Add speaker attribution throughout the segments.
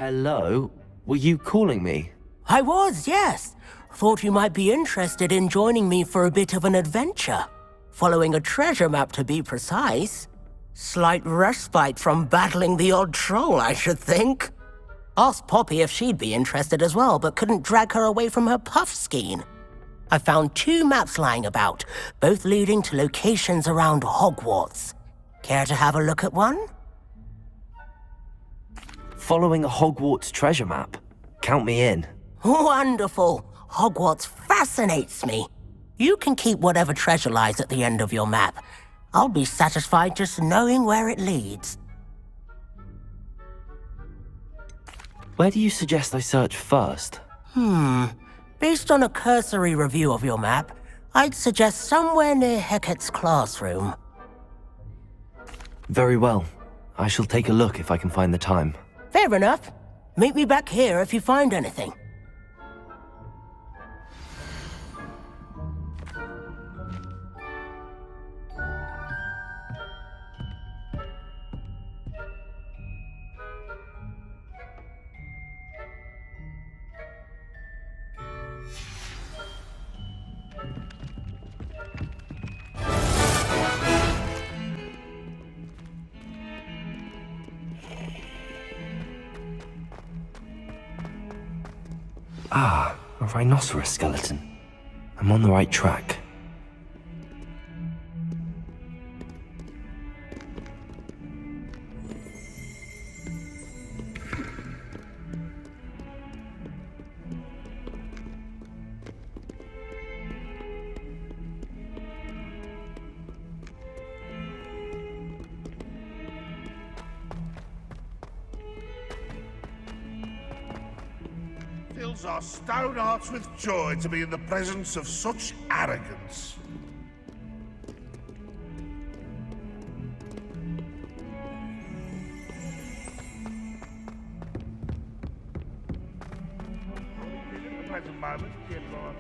Speaker 1: Hello? Were you calling me?
Speaker 2: I was, yes. Thought you might be interested in joining me for a bit of an adventure. Following a treasure map, to be precise. Slight respite from battling the odd troll, I should think. Asked Poppy if she'd be interested as well, but couldn't drag her away from her puff skein. I found 2 maps lying about, both leading to locations around Hogwarts. Care to have a look at one?
Speaker 1: Following a Hogwarts treasure map? Count me in.
Speaker 2: Wonderful. Hogwarts fascinates me. You can keep whatever treasure lies at the end of your map. I'll be satisfied just knowing where it leads.
Speaker 1: Where do you suggest I search first?
Speaker 2: Based on a cursory review of your map, I'd suggest somewhere near Hecat's classroom.
Speaker 1: Very well. I shall take a look if I can find the time.
Speaker 2: Fair enough. Meet me back here if you find anything.
Speaker 1: Ah, a rhinoceros skeleton. I'm on the right track.
Speaker 3: Fills our stone hearts with joy to be in the presence of such arrogance. In the present moment, dear Lord.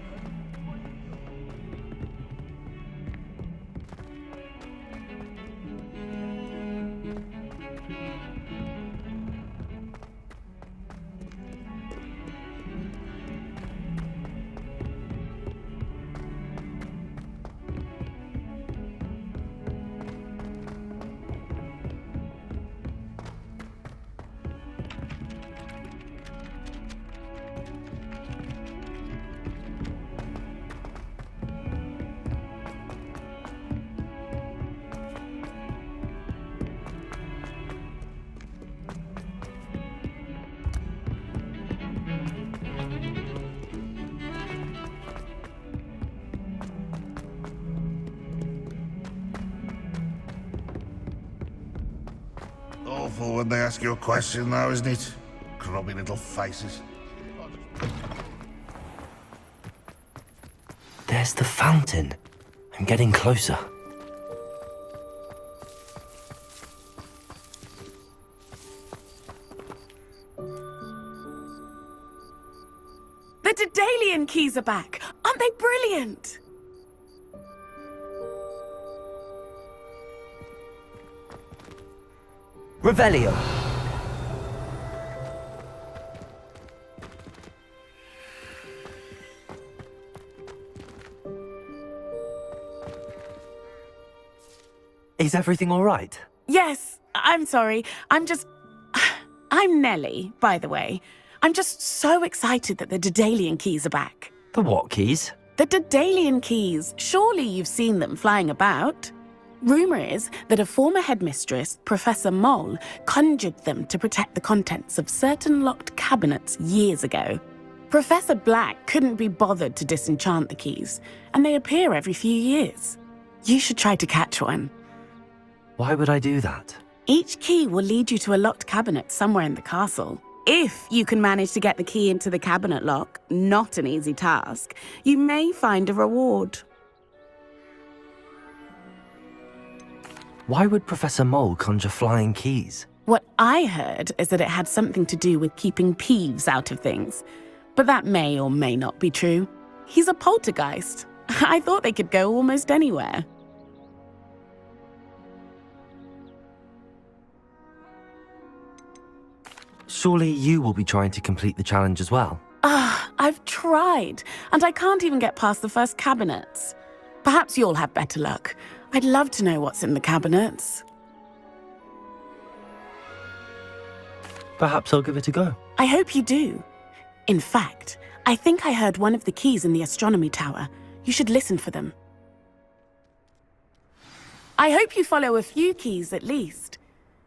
Speaker 3: Awful when they ask you a question, though, isn't it? Grubby little faces.
Speaker 1: There's the fountain. I'm getting closer.
Speaker 4: The Daedalian keys are back! Aren't they brilliant?
Speaker 1: Revelio! Is everything all right?
Speaker 4: Yes, I'm sorry. I'm Nellie, by the way. I'm just so excited that the Daedalian keys are back.
Speaker 1: The what keys?
Speaker 4: The Daedalian keys. Surely you've seen them flying about. Rumour is that a former headmistress, Professor Mole, conjured them to protect the contents of certain locked cabinets years ago. Professor Black couldn't be bothered to disenchant the keys, and they appear every few years. You should try to catch one.
Speaker 1: Why would I do that?
Speaker 4: Each key will lead you to a locked cabinet somewhere in the castle. If you can manage to get the key into the cabinet lock, not an easy task, you may find a reward.
Speaker 1: Why would Professor Mole conjure flying keys?
Speaker 4: What I heard is that it had something to do with keeping Peeves out of things. But that may or may not be true. He's a poltergeist. I thought they could go almost anywhere.
Speaker 1: Surely you will be trying to complete the challenge as well.
Speaker 4: I've tried, and I can't even get past the first cabinets. Perhaps you'll have better luck. I'd love to know what's in the cabinets.
Speaker 1: Perhaps I'll give it a go.
Speaker 4: I hope you do. In fact, I think I heard one of the keys in the astronomy tower. You should listen for them. I hope you follow a few keys at least.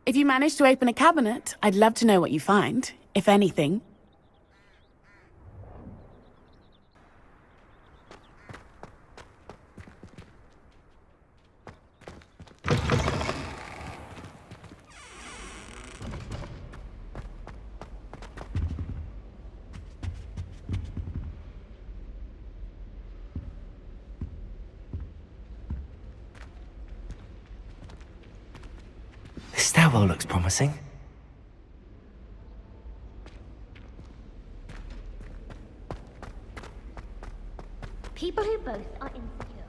Speaker 4: If you manage to open a cabinet, I'd love to know what you find, if anything.
Speaker 1: This stairwell looks promising.
Speaker 5: People who both are insecure.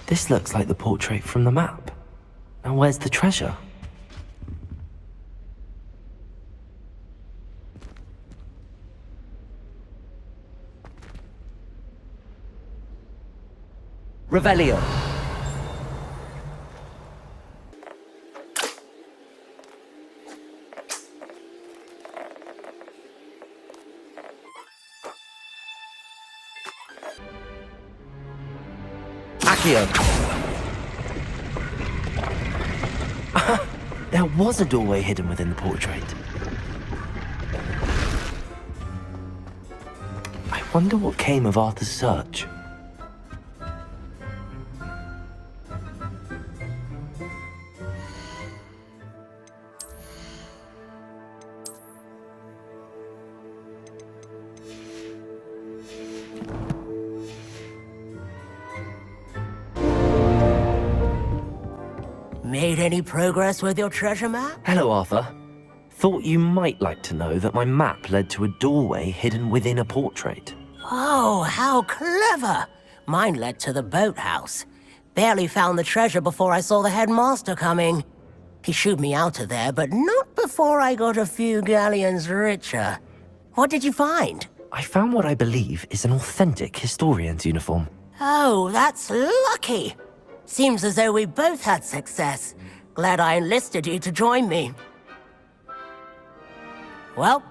Speaker 1: This looks like the portrait from the map. Now where's the treasure? Revelio. There was a doorway hidden within the portrait. I wonder what came of Arthur's search.
Speaker 2: Made any progress with your treasure map?
Speaker 1: Hello, Arthur. Thought you might like to know that my map led to a doorway hidden within a portrait.
Speaker 2: Oh, how clever! Mine led to the boathouse. Barely found the treasure before I saw the headmaster coming. He shooed me out of there, but not before I got a few galleons richer. What did you find?
Speaker 1: I found what I believe is an authentic historian's uniform.
Speaker 2: Oh, that's lucky. Seems as though we both had success. Glad I enlisted you to join me. Well,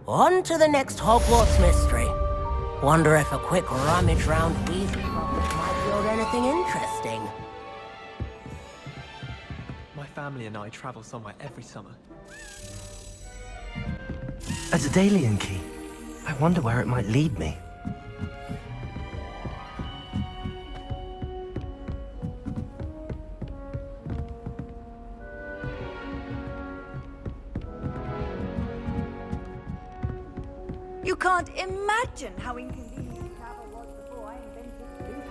Speaker 2: on to the next Hogwarts mystery. Wonder if a quick rummage round Weasley Cottage might yield anything interesting.
Speaker 6: My family and I travel somewhere every summer.
Speaker 1: A Daedalian key. I wonder where it might lead me.
Speaker 7: You can't imagine how inconvenient travel was before I invented blue.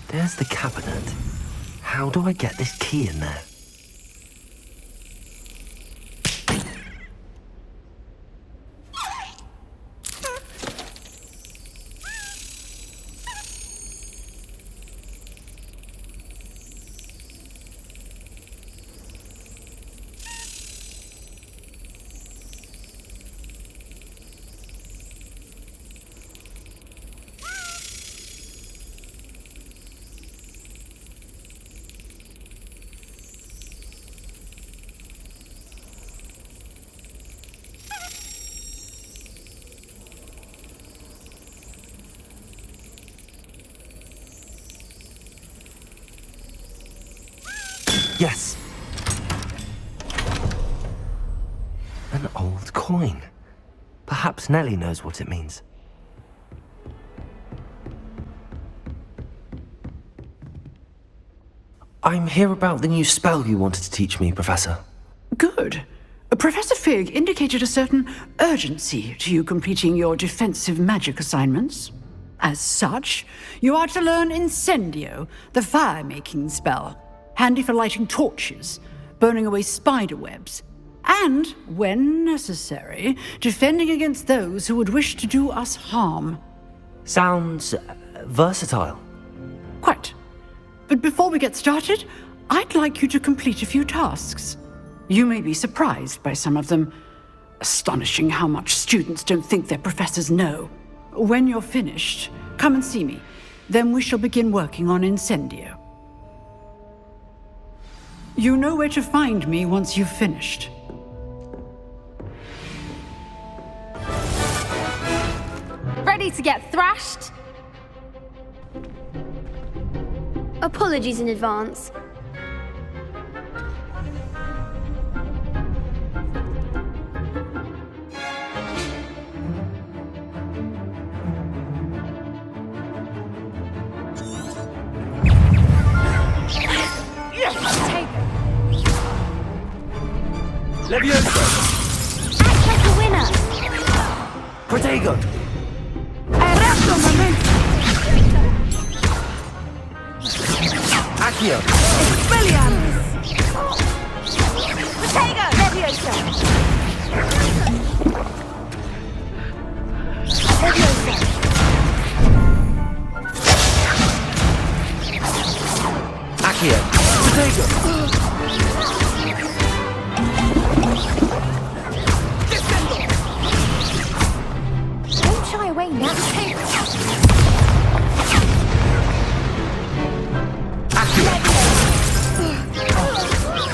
Speaker 1: There's the cabinet. How do I get this key in there? Yes! An old coin. Perhaps Nellie knows what it means. I'm here about the new spell you wanted to teach me, Professor.
Speaker 8: Good. Professor Fig indicated a certain urgency to you completing your defensive magic assignments. As such, you are to learn Incendio, the fire-making spell, handy for lighting torches, burning away spider webs, and, when necessary, defending against those who would wish to do us harm.
Speaker 1: Sounds versatile.
Speaker 8: Quite. But before we get started, I'd like you to complete a few tasks. You may be surprised by some of them. Astonishing how much students don't think their professors know. When you're finished, come and see me. Then we shall begin working on Incendio. You know where to find me once you've finished.
Speaker 5: Ready to get thrashed? Apologies in advance.
Speaker 1: Levioso!
Speaker 5: Act like a winner!
Speaker 1: Protego!
Speaker 4: Eretto momento!
Speaker 1: Accio!
Speaker 4: Expelliarmus!
Speaker 7: Protego! Leviosa! Leviosa!
Speaker 1: Accio! Protego!
Speaker 5: Don't shy away now.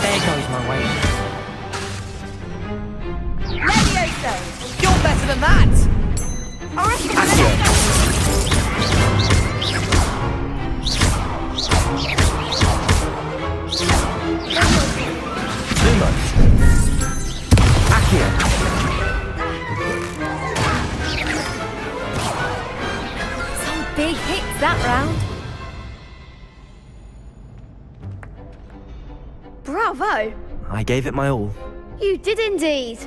Speaker 1: There goes my way.
Speaker 7: Leviosa!
Speaker 6: You're better than that!
Speaker 1: Accio! Lumos! Accio!
Speaker 5: Some big hits that round. Bravo!
Speaker 1: I gave it my all.
Speaker 5: You did indeed.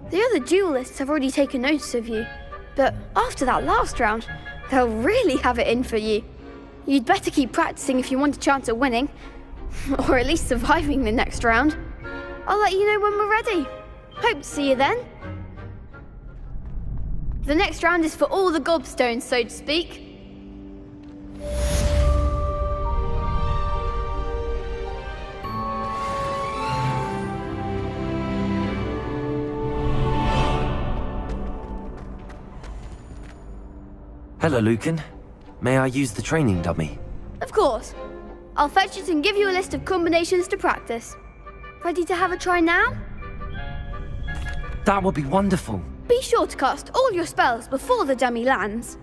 Speaker 5: The other duelists have already taken notice of you, but after that last round, they'll really have it in for you. You'd better keep practicing if you want a chance at winning, or at least surviving the next round. I'll let you know when we're ready. Hope to see you then. The next round is for all the gobstones, so to speak.
Speaker 1: Hello, Lucan. May I use the training dummy?
Speaker 5: Of course. I'll fetch it and give you a list of combinations to practice. Ready to have a try now?
Speaker 1: That would be wonderful.
Speaker 5: Be sure to cast all your spells before the dummy lands.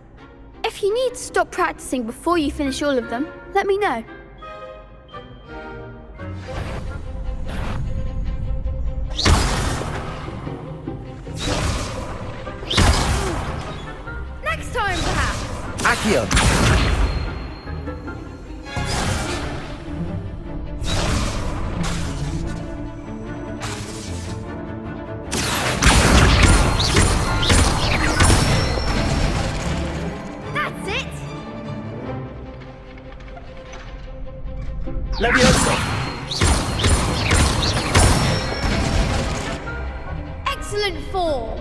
Speaker 5: If you need to stop practicing before you finish all of them, let me know. Next time, perhaps.
Speaker 1: Accio!
Speaker 5: That's it.
Speaker 1: Levioso!
Speaker 5: Excellent form.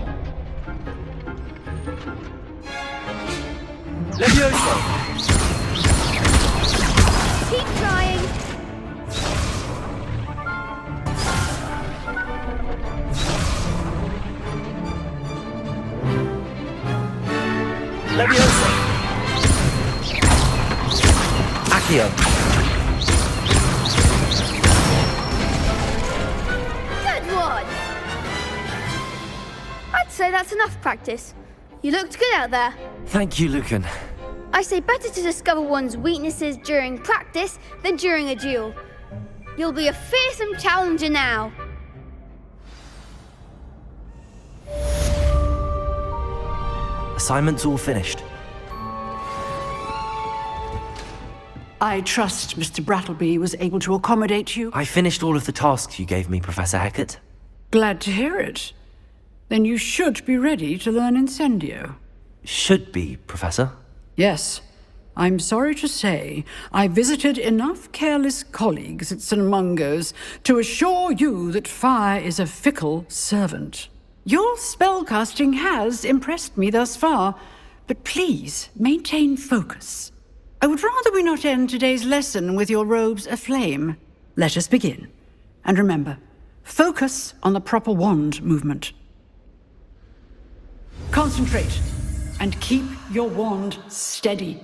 Speaker 1: Levioso!
Speaker 5: Keep trying.
Speaker 1: Levioso! Accio!
Speaker 5: Good one. I'd say that's enough practice. You looked good out there.
Speaker 1: Thank you, Lucan.
Speaker 5: I say better to discover one's weaknesses during practice than during a duel. You'll be a fearsome challenger now.
Speaker 1: Assignment's all finished.
Speaker 8: I trust Mr. Brattleby was able to accommodate you.
Speaker 1: I finished all of the tasks you gave me, Professor Hecat.
Speaker 8: Glad to hear it. Then you should be ready to learn Incendio.
Speaker 1: Should be, Professor.
Speaker 8: Yes. I'm sorry to say, I visited enough careless colleagues at St. Mungo's to assure you that fire is a fickle servant. Your spellcasting has impressed me thus far, but please maintain focus. I would rather we not end today's lesson with your robes aflame. Let us begin. And remember, focus on the proper wand movement. Concentrate, and keep your wand steady.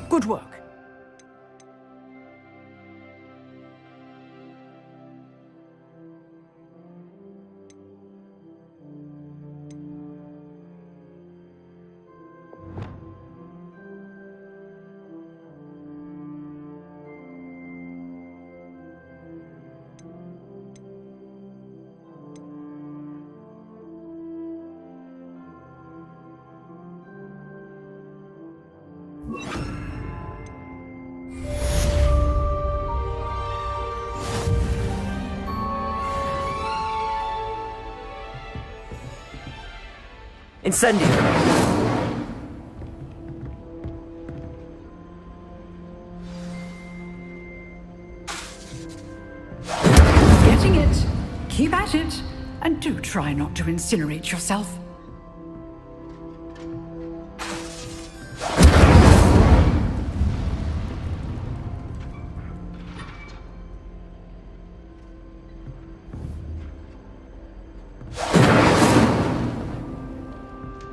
Speaker 8: Good work.
Speaker 1: Incendio!
Speaker 8: Getting it. Keep at it. And do try not to incinerate yourself.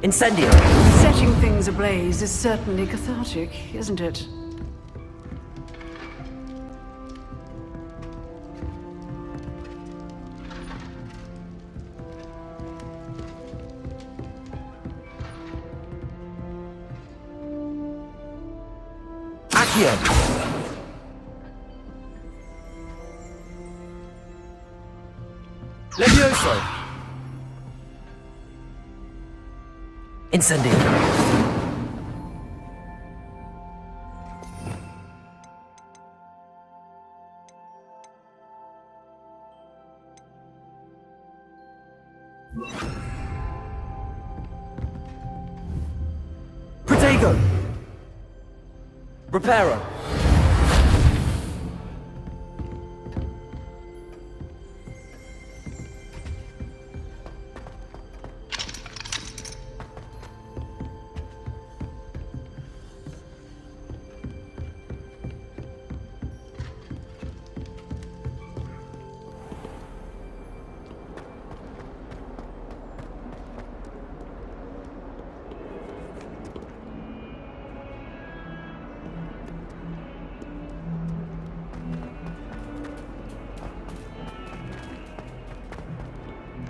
Speaker 1: Incendio!
Speaker 8: Setting things ablaze is certainly cathartic, isn't it?
Speaker 1: Accio!
Speaker 6: Levioso!
Speaker 1: Incendio! Protego! Reparo!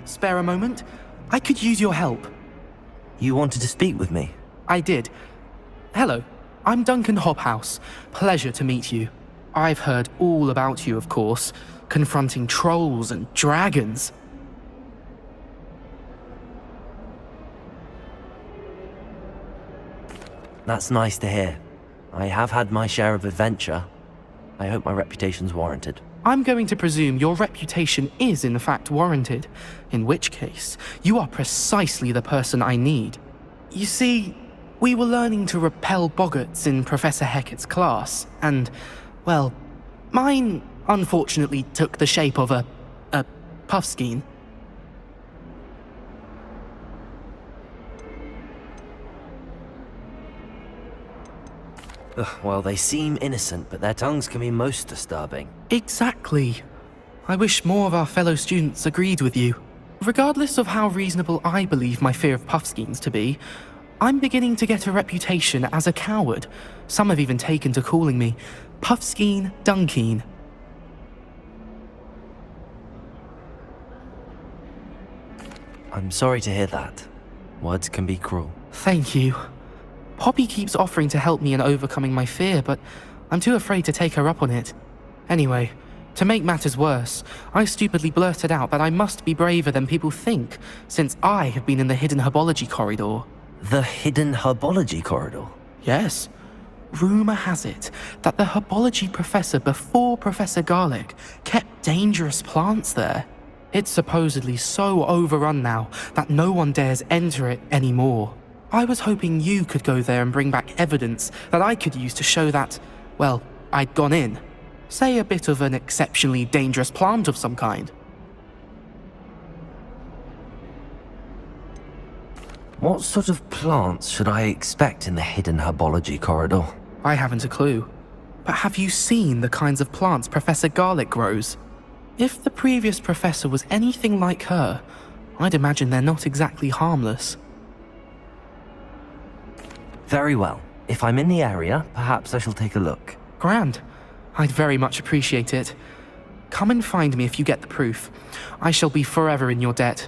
Speaker 6: Spare a moment? I could use your help.
Speaker 1: You wanted to speak with me?
Speaker 6: I did. Hello, I'm Duncan Hobhouse. Pleasure to meet you. I've heard all about you, of course, confronting trolls and dragons.
Speaker 1: That's nice to hear. I have had my share of adventure. I hope my reputation's warranted.
Speaker 6: I'm going to presume your reputation is in fact warranted, in which case, you are precisely the person I need. You see, we were learning to repel boggarts in Professor Hecat's class, and, well, mine unfortunately took the shape of a puffskein.
Speaker 1: Well, they seem innocent, but their tongues can be most disturbing.
Speaker 6: Exactly. I wish more of our fellow students agreed with you. Regardless of how reasonable I believe my fear of puffskeins to be, I'm beginning to get a reputation as a coward. Some have even taken to calling me Puffskeen Dunkeen.
Speaker 1: I'm sorry to hear that. Words can be cruel.
Speaker 6: Thank you. Poppy keeps offering to help me in overcoming my fear, but I'm too afraid to take her up on it. Anyway, to make matters worse, I stupidly blurted out that I must be braver than people think, since I have been in the hidden herbology corridor.
Speaker 1: The hidden herbology corridor?
Speaker 6: Yes. Rumour has it that the herbology professor before Professor Garlic kept dangerous plants there. It's supposedly so overrun now that no one dares enter it anymore. I was hoping you could go there and bring back evidence that I could use to show that, well, I'd gone in. Say a bit of an exceptionally dangerous plant of some kind.
Speaker 1: What sort of plants should I expect in the hidden herbology corridor?
Speaker 6: I haven't a clue. But have you seen the kinds of plants Professor Garlick grows? If the previous professor was anything like her, I'd imagine they're not exactly harmless.
Speaker 1: Very well. If I'm in the area, perhaps I shall take a look.
Speaker 6: Grand. I'd very much appreciate it. Come and find me if you get the proof. I shall be forever in your debt.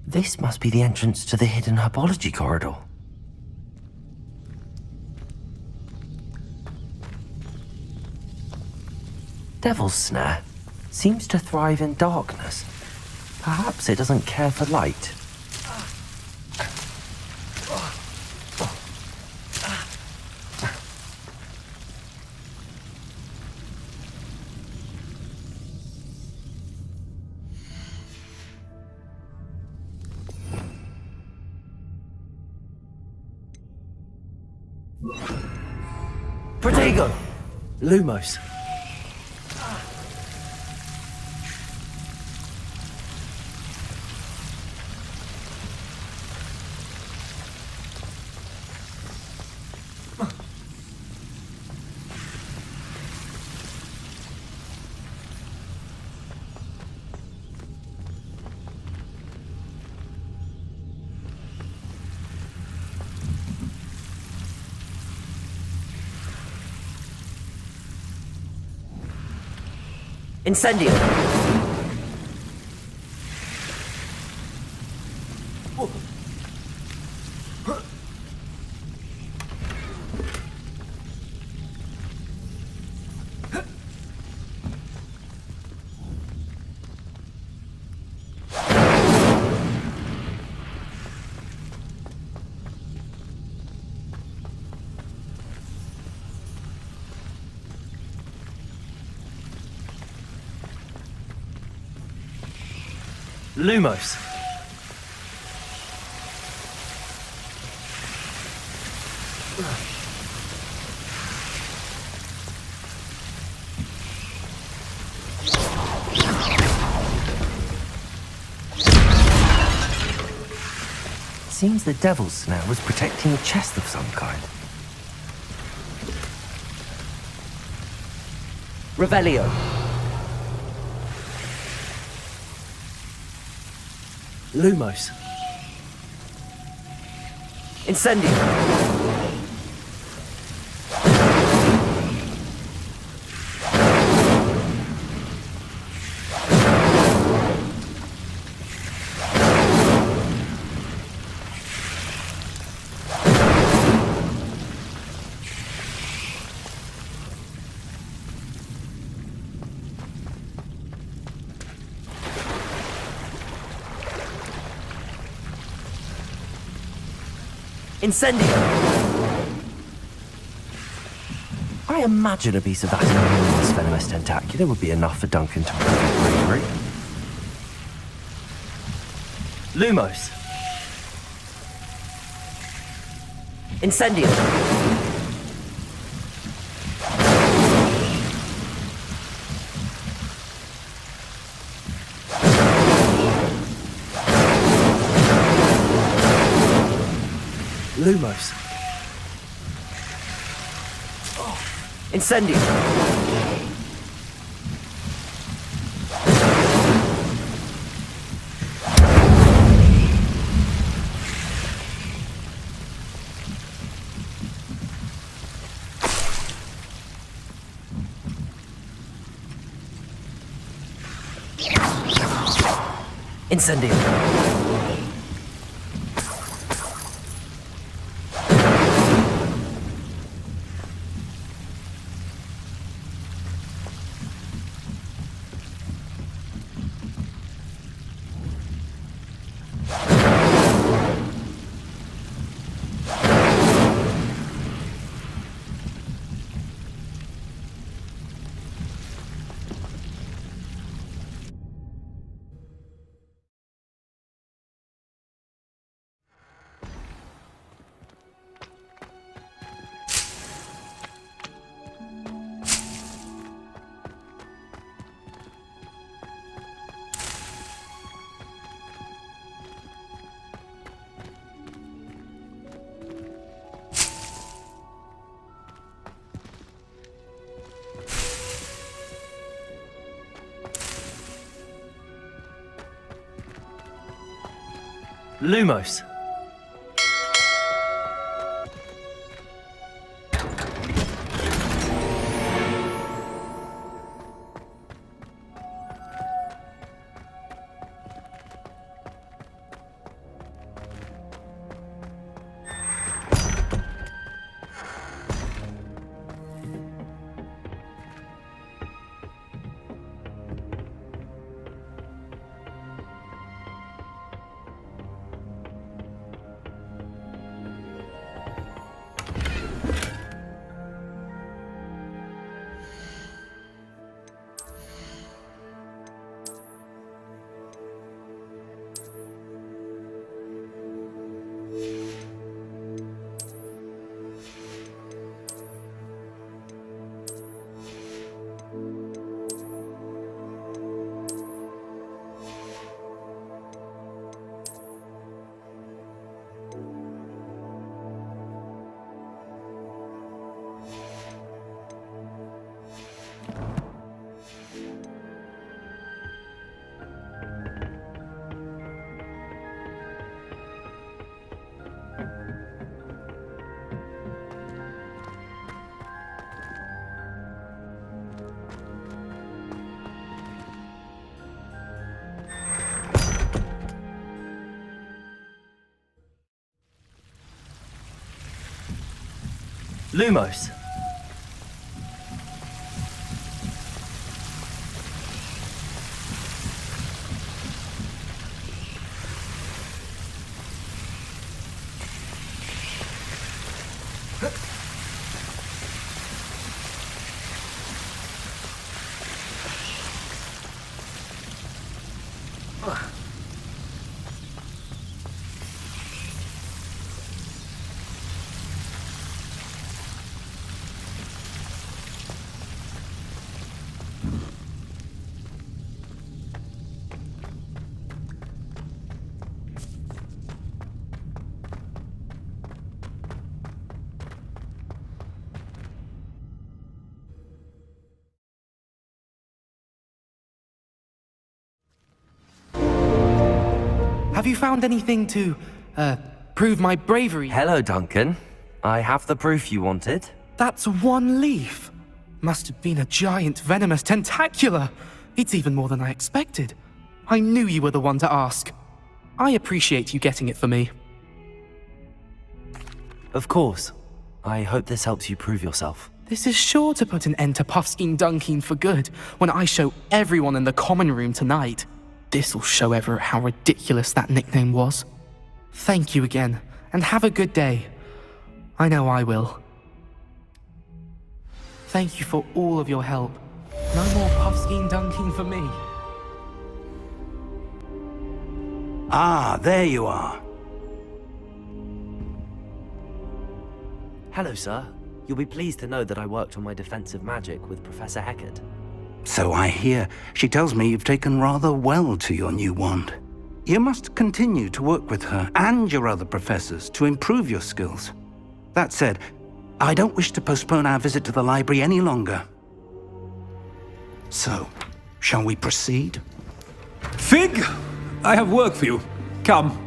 Speaker 1: This must be the entrance to the hidden herbology corridor. Devil's Snare seems to thrive in darkness. Perhaps it doesn't care for light. Protego! Lumos. Incendio! Lumos. Seems the Devil's Snare was protecting a chest of some kind. Revelio. Lumos. Incendio. Incendio! I imagine a piece of that enormous venomous tentacula would be enough for Duncan to prove his bravery. Lumos! Incendio! Lumos. Incendio. Incendio. Lumos. Lumos.
Speaker 6: Have you found anything to, prove my bravery?
Speaker 1: Hello, Duncan. I have the proof you wanted.
Speaker 6: That's one leaf. Must have been a giant venomous tentacula. It's even more than I expected. I knew you were the one to ask. I appreciate you getting it for me.
Speaker 1: Of course. I hope this helps you prove yourself.
Speaker 6: This is sure to put an end to Puffskein Dunkin for good when I show everyone in the common room tonight. This'll show Everett how ridiculous that nickname was. Thank you again, and have a good day. I know I will. Thank you for all of your help. No more Puffskein Dunkin for me.
Speaker 9: Ah, there you are.
Speaker 1: Hello, sir. You'll be pleased to know that I worked on my defensive magic with Professor Heckard.
Speaker 9: So I hear. She tells me you've taken rather well to your new wand. You must continue to work with her and your other professors to improve your skills. That said, I don't wish to postpone our visit to the library any longer. So, shall we proceed?
Speaker 10: Fig! I have work for you. Come.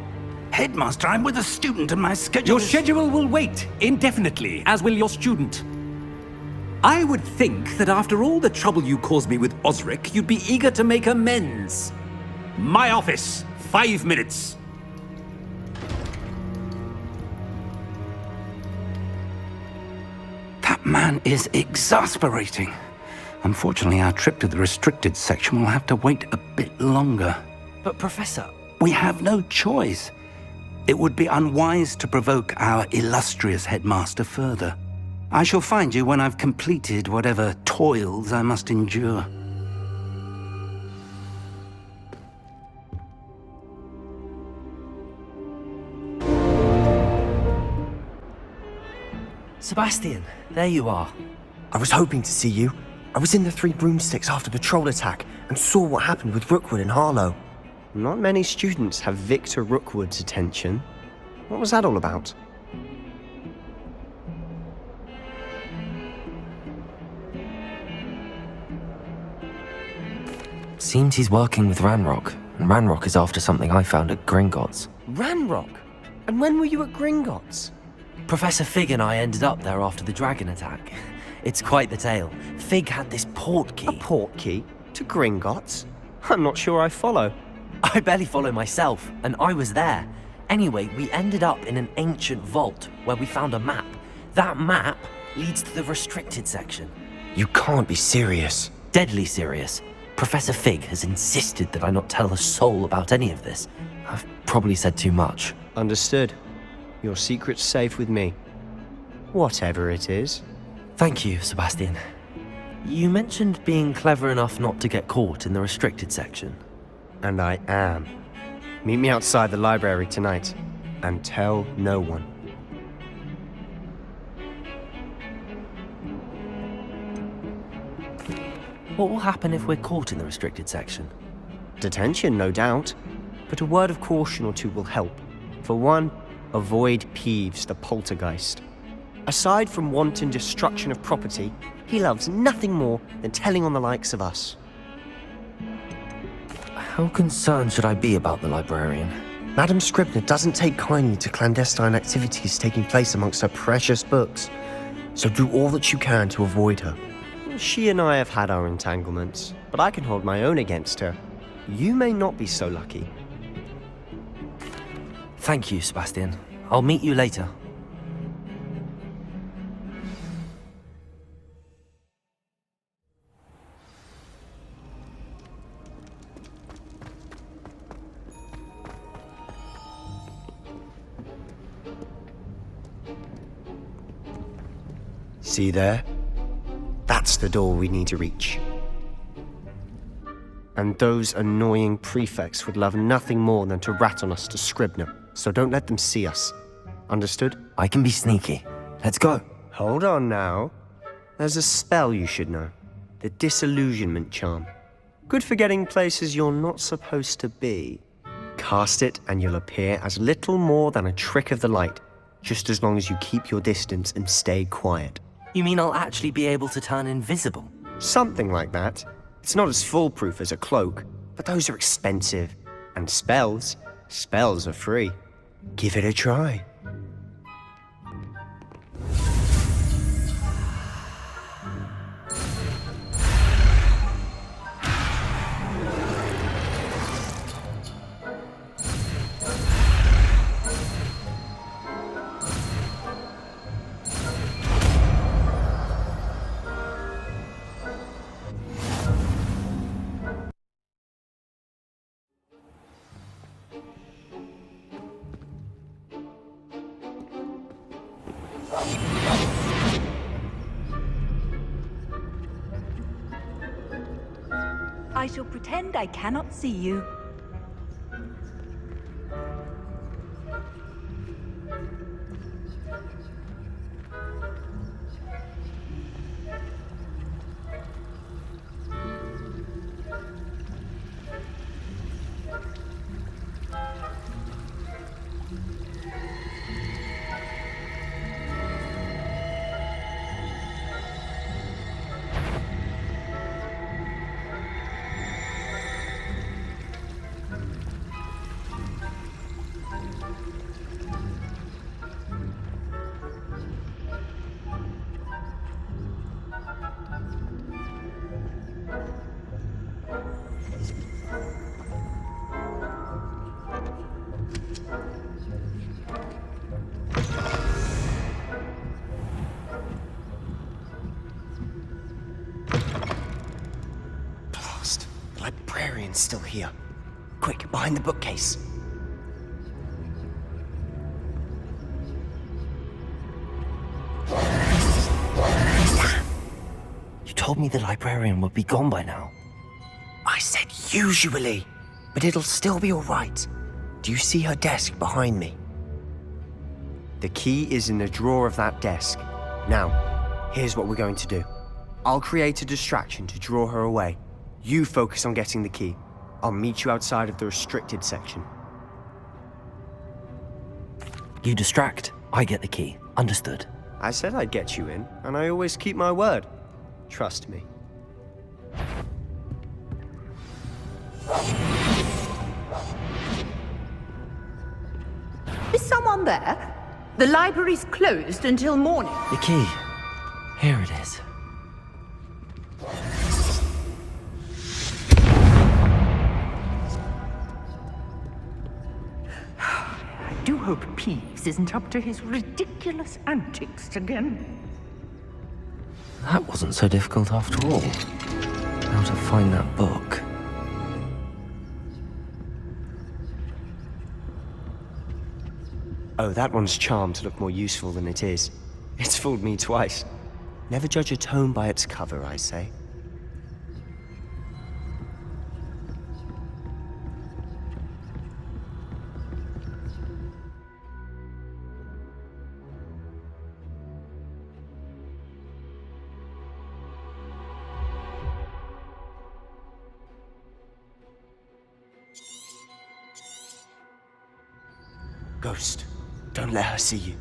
Speaker 9: Headmaster, I'm with a student and my schedule
Speaker 10: Your schedule will wait indefinitely, as will your student. I would think that after all the trouble you caused me with Osric, you'd be eager to make amends. My office, 5 minutes.
Speaker 9: That man is exasperating. Unfortunately, our trip to the restricted section will have to wait a bit longer.
Speaker 1: But, Professor...
Speaker 9: We have no choice. It would be unwise to provoke our illustrious headmaster further. I shall find you when I've completed whatever toils I must endure.
Speaker 1: Sebastian, there you are.
Speaker 11: I was hoping to see you. I was in the Three Broomsticks after the troll attack and saw what happened with Rookwood and Harlow. Not many students have Victor Rookwood's attention. What was that all about?
Speaker 1: Seems he's working with Ranrock, and Ranrock is after something I found at Gringotts.
Speaker 11: Ranrock? And when were you at Gringotts?
Speaker 1: Professor Fig and I ended up there after the dragon attack. It's quite the tale. Fig had this port key.
Speaker 11: A port key? To Gringotts? I'm not sure I follow.
Speaker 1: I barely follow myself, and I was there. Anyway, we ended up in an ancient vault where we found a map. That map leads to the restricted section.
Speaker 11: You can't be serious.
Speaker 1: Deadly serious. Professor Fig has insisted that I not tell a soul about any of this. I've probably said too much.
Speaker 11: Understood. Your secret's safe with me. Whatever it is.
Speaker 1: Thank you, Sebastian. You mentioned being clever enough not to get caught in the restricted section.
Speaker 11: And I am. Meet me outside the library tonight, and tell no one.
Speaker 1: What will happen if we're caught in the restricted section?
Speaker 11: Detention, no doubt. But a word of caution or two will help. For one, avoid Peeves, the poltergeist. Aside from wanton destruction of property, he loves nothing more than telling on the likes of us.
Speaker 1: How concerned should I be about the librarian?
Speaker 11: Madame Scribner doesn't take kindly to clandestine activities taking place amongst her precious books, so do all that you can to avoid her. She and I have had our entanglements, but I can hold my own against her. You may not be so lucky.
Speaker 1: Thank you, Sebastian. I'll meet you later.
Speaker 11: See there? That's the door we need to reach. And those annoying prefects would love nothing more than to rat on us to Scribner, so don't let them see us. Understood?
Speaker 1: I can be sneaky. Let's go.
Speaker 11: Hold on now. There's a spell you should know. The Disillusionment Charm. Good for getting places you're not supposed to be. Cast it and you'll appear as little more than a trick of the light, just as long as you keep your distance and stay quiet.
Speaker 1: You mean I'll actually be able to turn invisible?
Speaker 11: Something like that. It's not as foolproof as a cloak, but those are expensive. And spells are free. Give it a try.
Speaker 7: I shall pretend I cannot see you.
Speaker 11: Librarian's still here. Quick, behind the bookcase.
Speaker 1: You told me the librarian would be gone by now.
Speaker 11: I said usually, but it'll still be all right. Do you see her desk behind me? The key is in the drawer of that desk. Now, here's what we're going to do. I'll create a distraction to draw her away. You focus on getting the key. I'll meet you outside of the restricted section.
Speaker 1: You distract, I get the key. Understood.
Speaker 11: I said I'd get you in, and I always keep my word. Trust me.
Speaker 7: someone there? The library's closed until morning.
Speaker 1: The key. Here it is.
Speaker 12: I do hope Peeves isn't up to his ridiculous antics again.
Speaker 1: That wasn't so difficult after all. How to find that book.
Speaker 11: Oh, that one's charmed to look more useful than it is. It's fooled me twice. Never judge a tome by its cover, I say. Ghost, don't let her see you.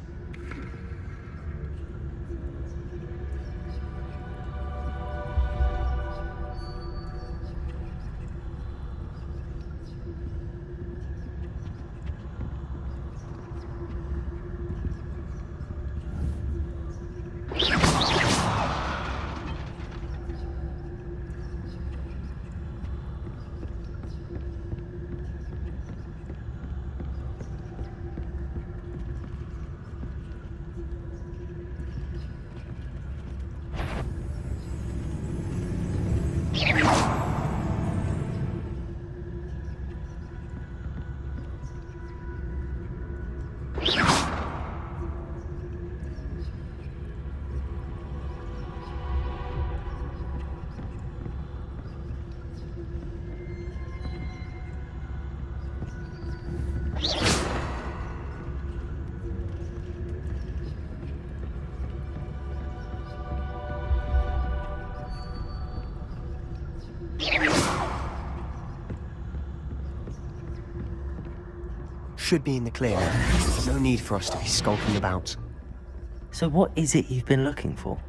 Speaker 11: Should be in the clear now. No need for us to be skulking about.
Speaker 1: So what is it you've been looking for?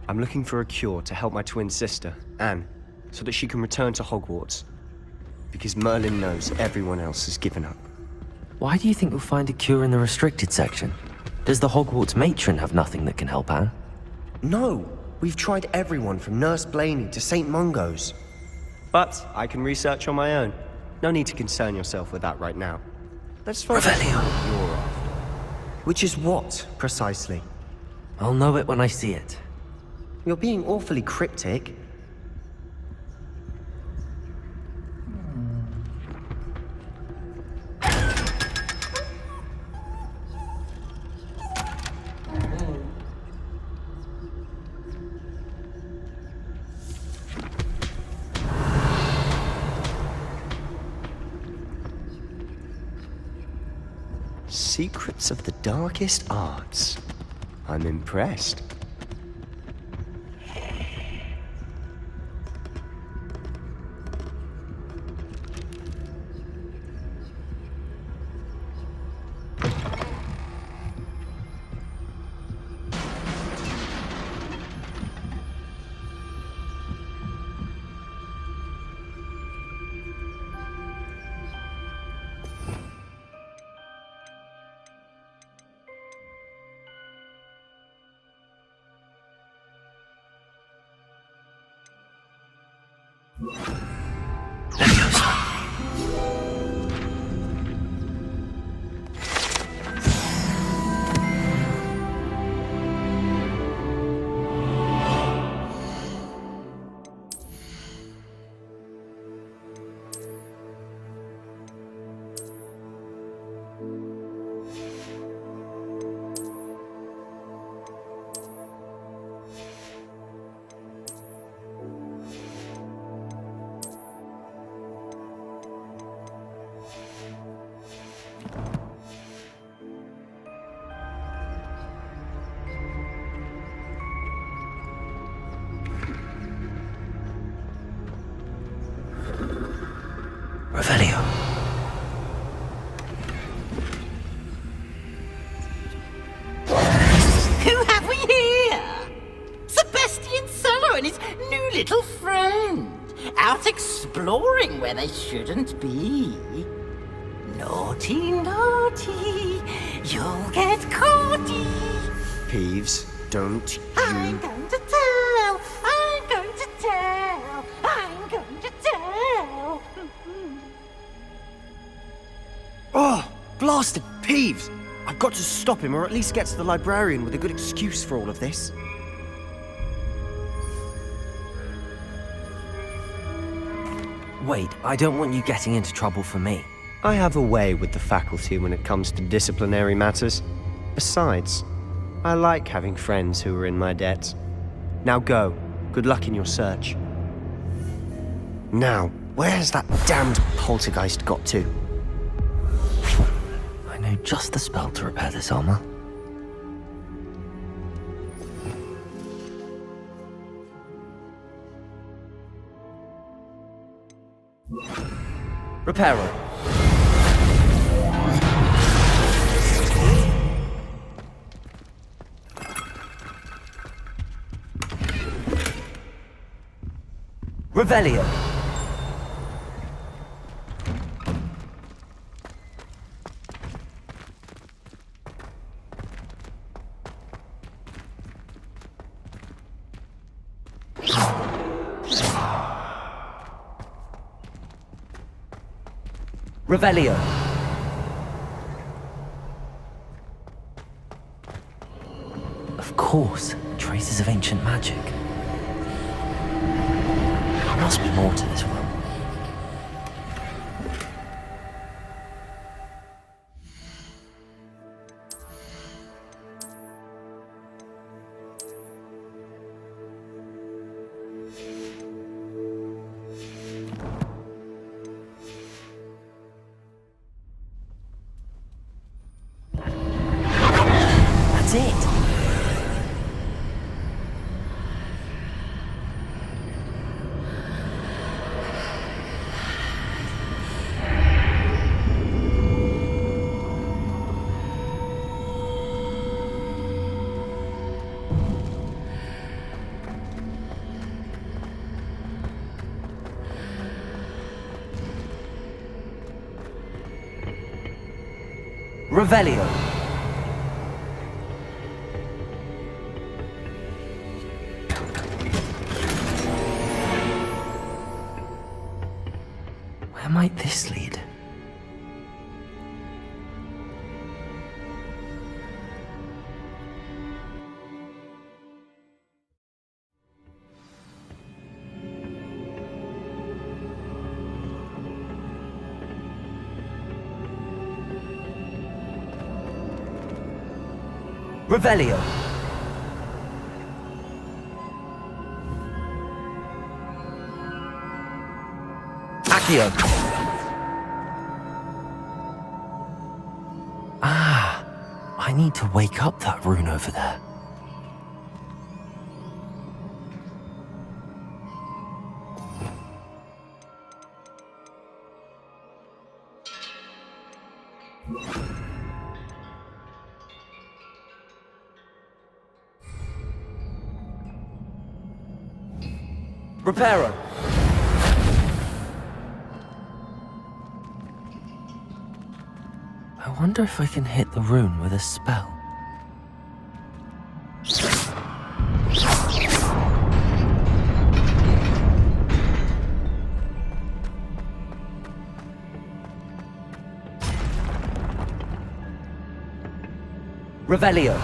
Speaker 11: I'm looking for a cure to help my twin sister, Anne, so that she can return to Hogwarts. Because Merlin knows everyone else has given up.
Speaker 1: Why do you think you'll find a cure in the restricted section? Does the Hogwarts matron have nothing that can help Anne?
Speaker 11: No! We've tried everyone from Nurse Blaney to St. Mungo's. But I can research on my own. No need to concern yourself with that right now. Let's find out what you're after. Which is what, precisely?
Speaker 1: I'll know it when I see it.
Speaker 11: You're being awfully cryptic. Secrets of the darkest arts. I'm impressed.
Speaker 1: Revelio.
Speaker 12: Who have we here? Sebastian Sallow and his new little friend, out exploring where they shouldn't be. Naughty, naughty, you'll get caughty.
Speaker 11: Peeves, don't you...
Speaker 12: I'm going to tell, I'm going to tell, I'm going to tell.
Speaker 11: Oh, blasted Peeves! I've got to stop him, or at least get to the librarian with a good excuse for all of this.
Speaker 1: Wait, I don't want you getting into trouble for me.
Speaker 11: I have a way with the faculty when it comes to disciplinary matters. Besides, I like having friends who are in my debt. Now go. Good luck in your search. Now, where has that damned poltergeist got to?
Speaker 1: I know just the spell to repair this armor. Reparo. Revelio. Revelio. Of course, traces of ancient magic. There must be more to this one. That's it. Revelio. Where might this lead? Revelio. Accio. Ah, I need to wake up that rune over there. Reparo. I wonder if I can hit the rune with a spell. Revelio.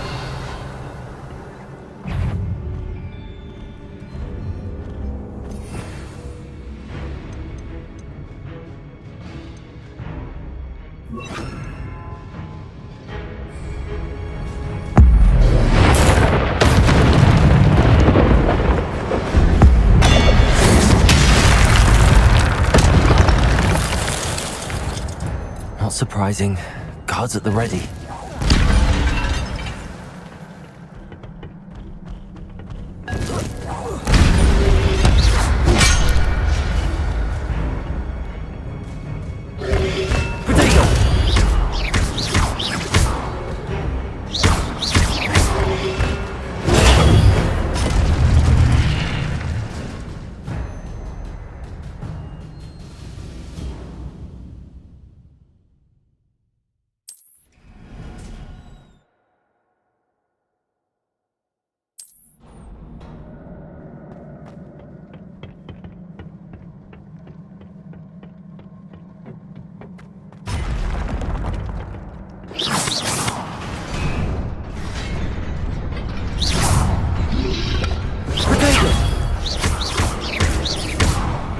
Speaker 1: Not surprising. Guards at the ready.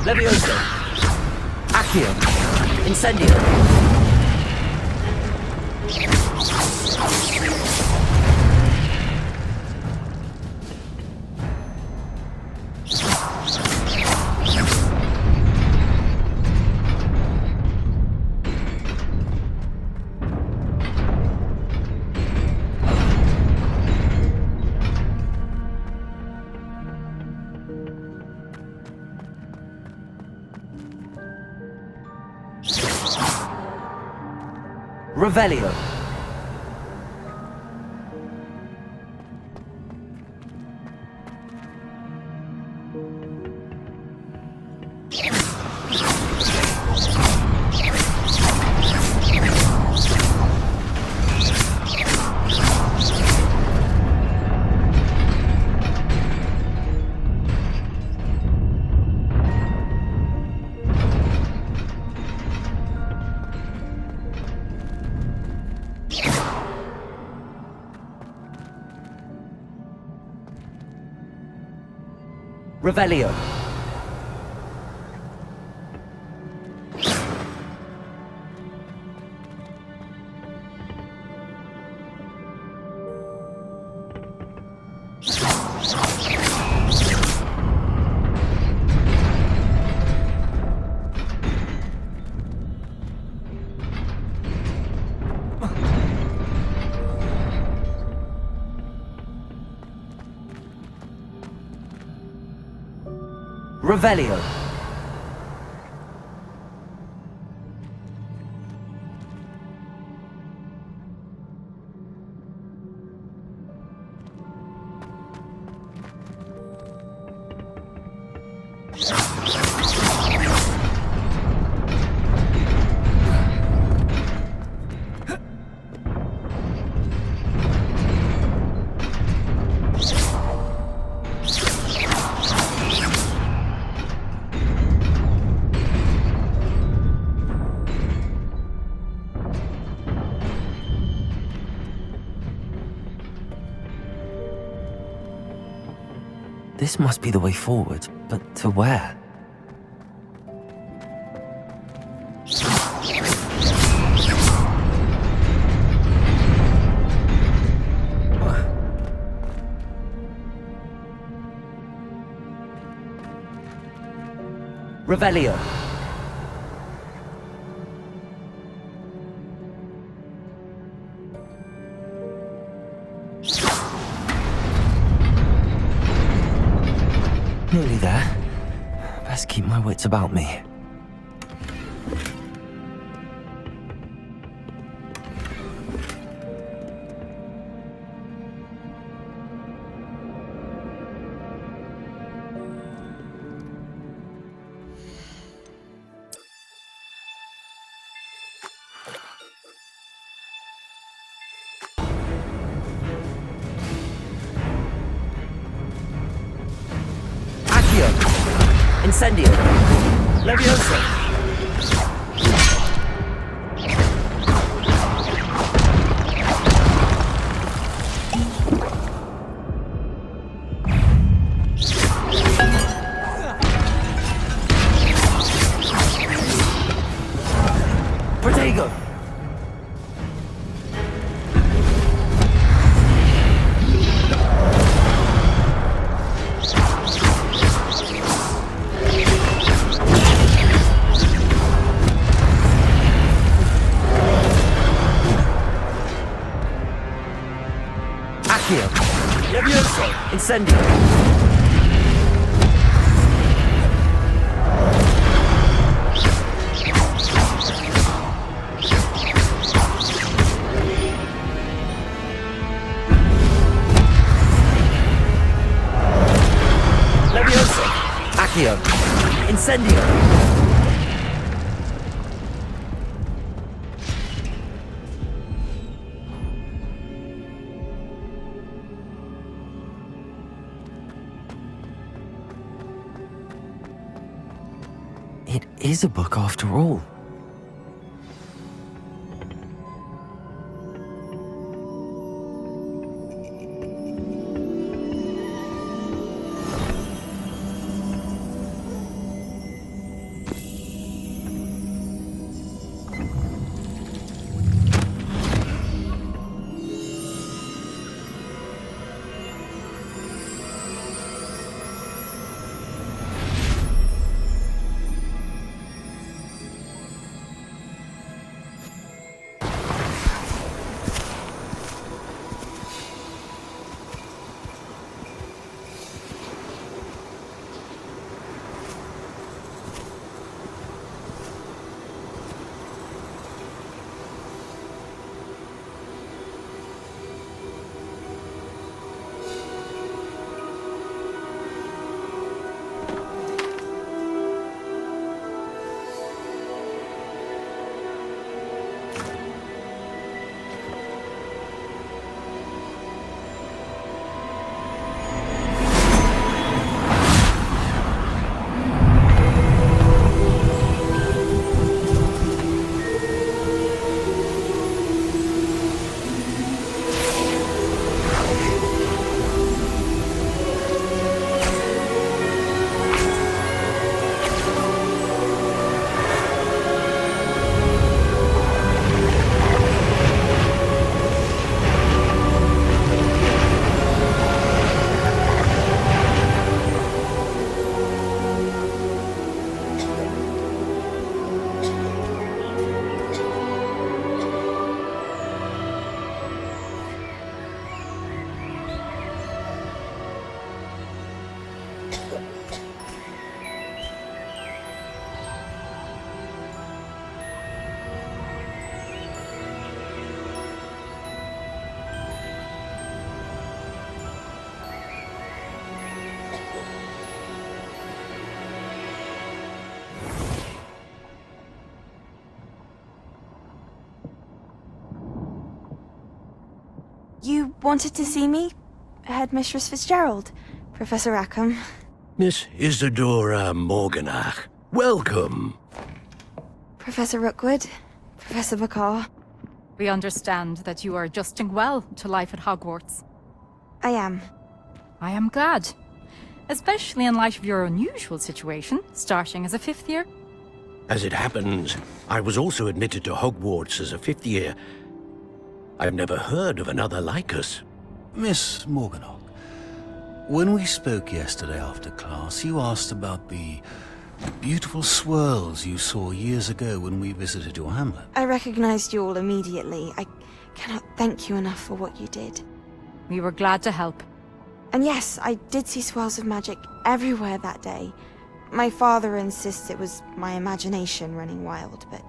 Speaker 1: Levioso! Accio! Incendio! Revelio. Revelio. Revelio. This must be the way forward, but to where? Revelio. Nearly there. Best keep my wits about me. Incendio! Levioso! Protego! Levioso! Incendio! Levioso! Accio! Incendio! It is a book after all.
Speaker 13: wanted to see me? Headmistress Fitzgerald, Professor Rackham.
Speaker 14: Miss Isadora Morganach, welcome.
Speaker 13: Professor Rookwood, Professor Bakar.
Speaker 15: We understand that you are adjusting well to life at Hogwarts.
Speaker 13: I am.
Speaker 15: I am glad. Especially in light of your unusual situation, starting as a 5th year.
Speaker 14: As it happens, I was also admitted to Hogwarts as a 5th year. I've never heard of another like us.
Speaker 16: Miss Morganach, when we spoke yesterday after class, you asked about the beautiful swirls you saw years ago when we visited your hamlet.
Speaker 13: I recognized you all immediately. I cannot thank you enough for what you did.
Speaker 15: We were glad to help.
Speaker 13: And yes, I did see swirls of magic everywhere that day. My father insists it was my imagination running wild, but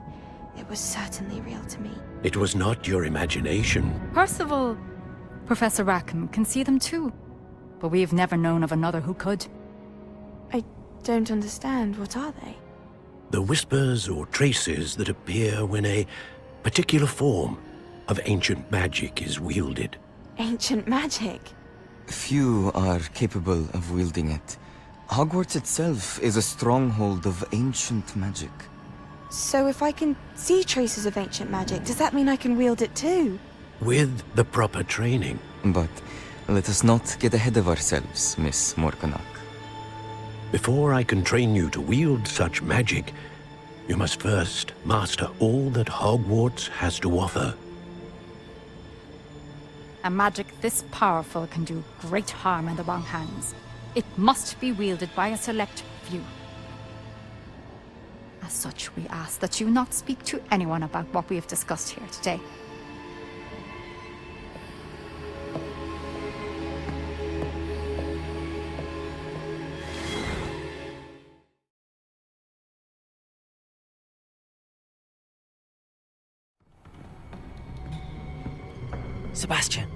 Speaker 13: it was certainly real to me.
Speaker 14: It was not your imagination.
Speaker 15: Percival, Professor Rackham can see them too. But we've never known of another who could.
Speaker 13: I don't understand. What are they?
Speaker 14: The whispers or traces that appear when a particular form of ancient magic is wielded.
Speaker 13: Ancient magic?
Speaker 17: Few are capable of wielding it. Hogwarts itself is a stronghold of ancient magic.
Speaker 13: So if I can see traces of ancient magic, does that mean I can wield it too?
Speaker 14: With the proper training.
Speaker 17: But let us not get ahead of ourselves, Miss Morganach.
Speaker 14: Before I can train you to wield such magic, you must first master all that Hogwarts has to offer.
Speaker 15: A magic this powerful can do great harm in the wrong hands. It must be wielded by a select few. As such, we ask that you not speak to anyone about what we have discussed here today.
Speaker 1: Sebastian.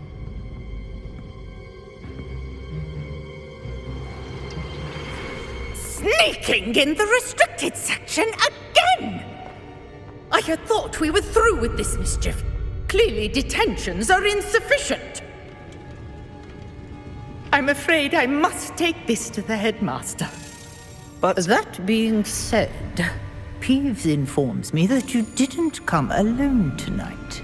Speaker 12: Sneaking in the restricted section again! I had thought we were through with this mischief. Clearly detentions are insufficient. I'm afraid I must take this to the headmaster.
Speaker 18: But that being said, Peeves informs me that you didn't come alone tonight.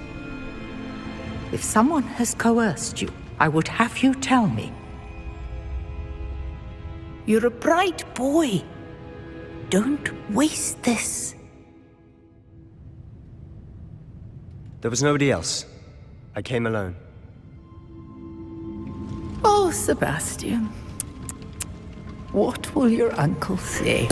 Speaker 18: If someone has coerced you, I would have you tell me. You're a bright boy. Don't waste this.
Speaker 11: There was nobody else. I came alone.
Speaker 18: Oh, Sebastian. What will your uncle say?